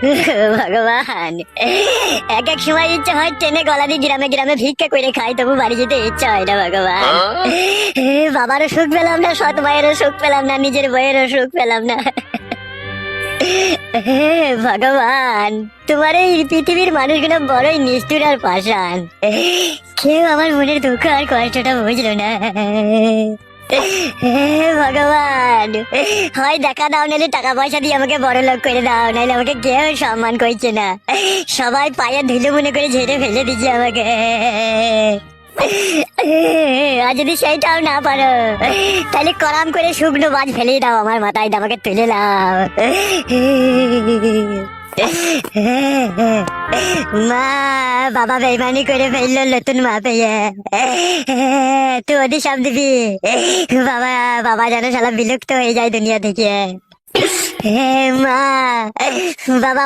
ভগবান, এক এক সময় ইচ্ছা হয় টেনে গলা দিয়ে গ্রামে গ্রামে ভিক্ষা করে খাই, তবু বাড়ি যেতে ইচ্ছা হয় না ভগবান। বাবারও সুখ পেলাম না, সৎ মায়েরও সুখ পেলাম না, নিজের বইয়েরও সুখ পেলাম না। ভগবান, তোমার এই পৃথিবীর মানুষগুলো বড়ই নিষ্ঠুর আর পাষাণ। কেউ আমার মনের দুঃখ আর কষ্টটা বুঝলো না। ভগবান, হয় দেখা দাও, নাহলে টাকা পয়সা দিয়ে আমাকে বড় লোক করে দাও, নাহলে আমাকে কেউ সম্মান করছে না, সবাই পায়ে ধুলো মনে করে ঝেড়ে ফেলে দিচ্ছে আমাকে। আর যদি সেইটাও না পারো, তাহলে করাম করে শুকনো বাজ ফেলে দাও আমার মাথায়, দিয়ে আমাকে তুলে নাও। মা, বাবা বেইমানি করে ফেললো নতুন মা পেয়ে, তুই ওদের সব দিবি। বাবা, বাবা যেন শালা বিলুপ্ত হয়ে যায় দুনিয়া থেকে। মা, বাবা